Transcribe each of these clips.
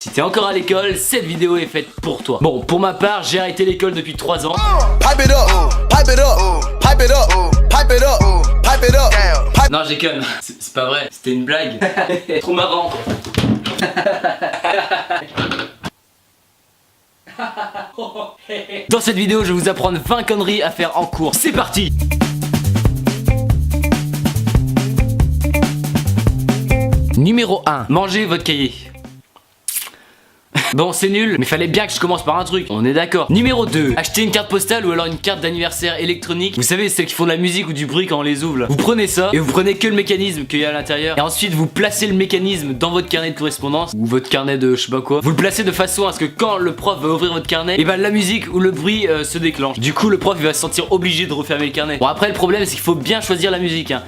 Si t'es encore à l'école, cette vidéo est faite pour toi. Bon, pour ma part, j'ai arrêté l'école depuis 3 ans. Non, je déconne, c'est pas vrai, c'était une blague. Trop marrant. Dans cette vidéo, je vais vous apprendre 20 conneries à faire en cours. C'est parti! Numéro 1, mangez votre cahier. Bon, c'est nul, mais fallait bien que je commence par un truc, on est d'accord. Numéro 2, acheter une carte postale ou alors une carte d'anniversaire électronique. Vous savez, celles qui font de la musique ou du bruit quand on les ouvre là. Vous prenez ça et vous prenez que le mécanisme qu'il y a à l'intérieur. Et ensuite, vous placez le mécanisme dans votre carnet de correspondance ou votre carnet de je sais pas quoi. Vous le placez de façon à ce que quand le prof va ouvrir votre carnet, et ben la musique ou le bruit se déclenche. Du coup, le prof il va se sentir obligé de refermer le carnet. Bon, après, le problème c'est qu'il faut bien choisir la musique, hein.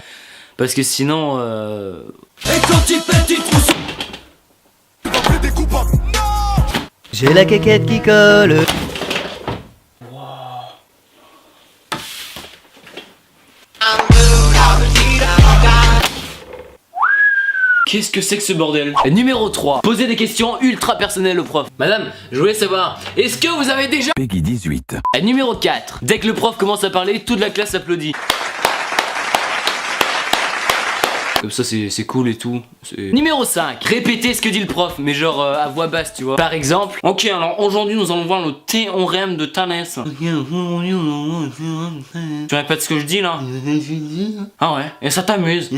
Parce que sinon, Et quand tu pètes, tu te trouves. J'ai la quéquette qui colle. Qu'est-ce que c'est que ce bordel? Et numéro 3, poser des questions ultra personnelles au prof. Madame, je voulais savoir, est-ce que vous avez déjà Peggy 18. Et numéro 4, dès que le prof commence à parler, toute la classe applaudit. Comme ça c'est cool et tout. Numéro 5, répétez ce que dit le prof, mais genre à voix basse, tu vois. Par exemple, ok, alors aujourd'hui nous allons voir le théorème de Thalès. Tu répètes ce que je dis là? Ah ouais, et ça t'amuse?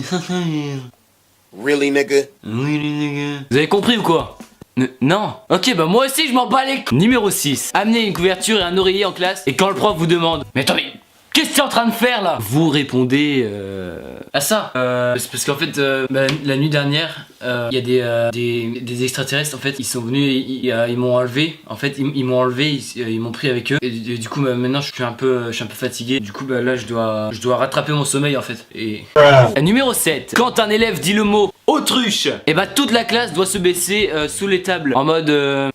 Really, nigga? Vous avez compris ou quoi? Non. Ok, bah moi aussi je m'en bats les couilles. Numéro 6, amenez une couverture et un oreiller en classe, et quand le prof vous demande, mais attends, mais qu'est-ce que tu es en train de faire là? Vous répondez à ça. C'est parce qu'en fait, la nuit dernière, il y a des extraterrestres. En fait, ils sont venus, ils m'ont enlevé. En fait, ils m'ont enlevé, ils m'ont pris avec eux. Et du coup, maintenant, je suis un peu fatigué. Du coup, là, je dois rattraper mon sommeil en fait. Et numéro 7, quand un élève dit le mot autruche, et bah toute la classe doit se baisser sous les tables en mode.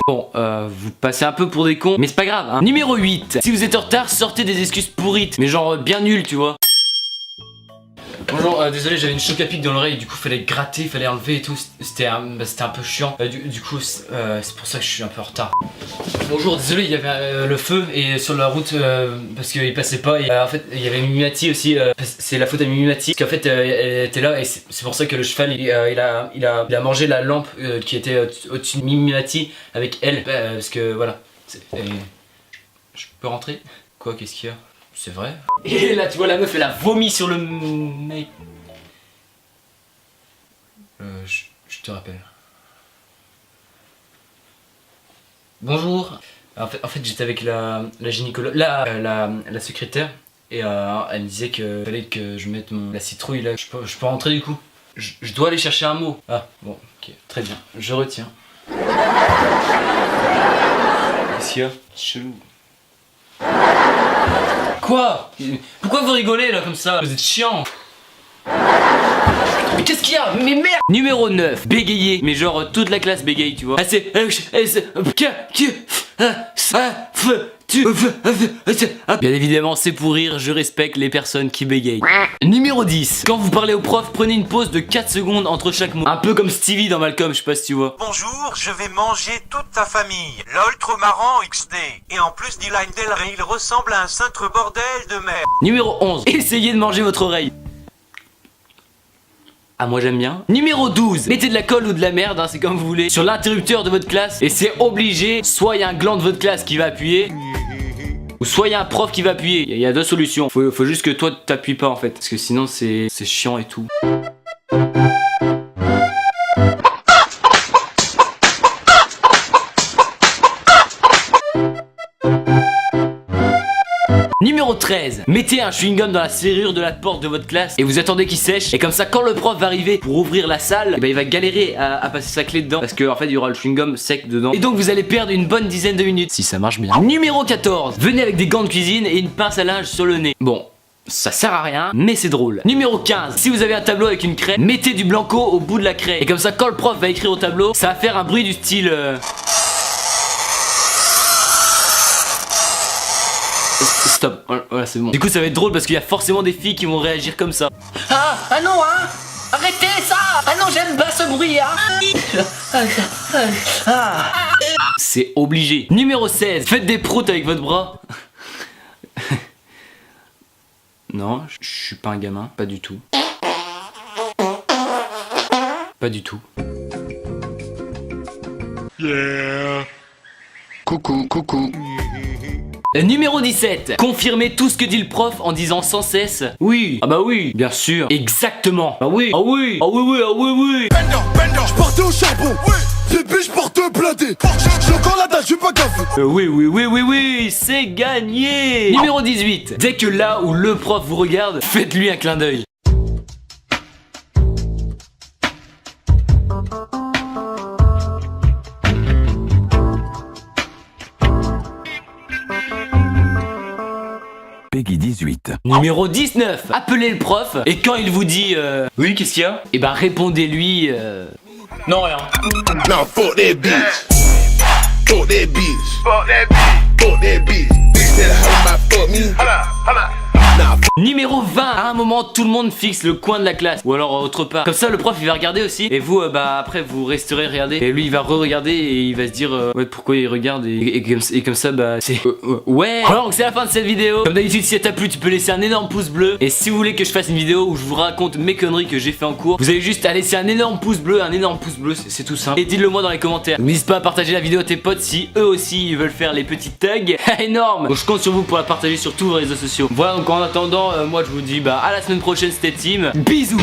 Bon, vous passez un peu pour des cons, mais c'est pas grave, hein. Numéro 8, si vous êtes en retard, sortez des excuses pourrites, mais genre bien nul, tu vois. Bonjour, désolé, j'avais une choc à pic dans l'oreille, du coup fallait gratter, fallait enlever et tout, c'était un peu chiant. Du coup, c'est pour ça que je suis un peu en retard. Bonjour, désolé, il y avait le feu et sur la route parce qu'il passait pas. Et, en fait, il y avait Mimimati aussi. C'est la faute à Mimimati parce qu'en fait, elle était là et c'est pour ça que le cheval il a mangé la lampe qui était au-dessus de Mimimati avec elle. Parce que voilà. Je peux rentrer? Quoi? Qu'est-ce qu'il y a? C'est vrai? Et là, tu vois, la meuf elle a vomi sur le mec. Je te rappelle. Bonjour. En fait j'étais avec la gynécologue, la secrétaire, et elle me disait que fallait que je mette la citrouille là. Je peux rentrer du coup? Je dois aller chercher un mot. Ah bon, ok, très bien, je retiens. Qu'est-ce qu'il y a? Chelou. Quoi? Pourquoi vous rigolez là comme ça? Vous êtes chiant. Mais qu'est-ce qu'il y a? Mais merde! Numéro 9, bégayer. Mais genre toute la classe bégaye, tu vois. Ah c'est... Bien évidemment c'est pour rire, je respecte les personnes qui bégayent. Numéro 10, quand vous parlez au prof, prenez une pause de 4 secondes entre chaque mot. Un peu comme Stevie dans Malcolm, je sais pas si tu vois. Bonjour, je vais manger toute ta famille. LOL trop marrant XD. Et en plus Dylan Del Rey, il ressemble à un cintre bordel de merde. Numéro 11, essayez de manger votre oreille. Ah moi j'aime bien. Numéro 12, mettez de la colle ou de la merde, hein, c'est comme vous voulez, sur l'interrupteur de votre classe. Et c'est obligé, soit il y a un gland de votre classe qui va appuyer, ou soit il y a un prof qui va appuyer. Il y a deux solutions. Faut juste que toi t'appuies pas en fait, parce que sinon c'est chiant et tout. Numéro 13, mettez un chewing-gum dans la serrure de la porte de votre classe et vous attendez qu'il sèche, et comme ça quand le prof va arriver pour ouvrir la salle, et ben il va galérer à passer sa clé dedans parce qu'en fait il y aura le chewing-gum sec dedans, et donc vous allez perdre une bonne dizaine de minutes si ça marche bien. Numéro 14, venez avec des gants de cuisine et une pince à linge sur le nez. Bon, ça sert à rien, mais c'est drôle. Numéro 15, si vous avez un tableau avec une craie, mettez du blanco au bout de la craie, et comme ça quand le prof va écrire au tableau, ça va faire un bruit du style Stop, voilà c'est bon. Du coup ça va être drôle parce qu'il y a forcément des filles qui vont réagir comme ça. Ah non hein. Arrêtez ça. Ah non, j'aime pas ce bruit hein. C'est obligé. Numéro 16, faites des proutes avec votre bras. Non, je suis pas un gamin, pas du tout. Pas du tout. Coucou, coucou. Numéro 17, confirmez tout ce que dit le prof en disant sans cesse oui. Ah bah oui, bien sûr, exactement. Ah oui, ah oui, ah oui, oui, ah oui, oui. Je partais au charbon, depuis je porte blindé. J'ai encore la dalle, je suis pas gaffé. Oui, oui, oui, oui, oui, c'est gagné. Numéro 18, dès que là où le prof vous regarde, faites-lui un clin d'œil. Peggy 18. Numéro 19, appelez le prof et quand il vous dit oui, qu'est-ce qu'il y a? Et bah répondez-lui non, rien. Now fuck that bitch. Fuck that bitch. Fuck that bitch. Fuck that bitch. Bitch that hoe my fuck me. Holla. Nah. Numéro 20, à un moment tout le monde fixe le coin de la classe ou alors autre part. Comme ça le prof il va regarder aussi et vous bah après vous resterez regarder et lui il va re-regarder et il va se dire ouais pourquoi il regarde et comme ça bah c'est ouais. Alors donc c'est la fin de cette vidéo. Comme d'habitude si elle t'a plu tu peux laisser un énorme pouce bleu et si vous voulez que je fasse une vidéo où je vous raconte mes conneries que j'ai fait en cours, vous avez juste à laisser un énorme pouce bleu, c'est tout simple et dites-le moi dans les commentaires. N'hésite pas à partager la vidéo à tes potes si eux aussi ils veulent faire les petits tags énorme. Donc je compte sur vous pour la partager sur tous vos réseaux sociaux. Voilà donc en attendant moi je vous dis bah à la semaine prochaine c'était Team. Bisous.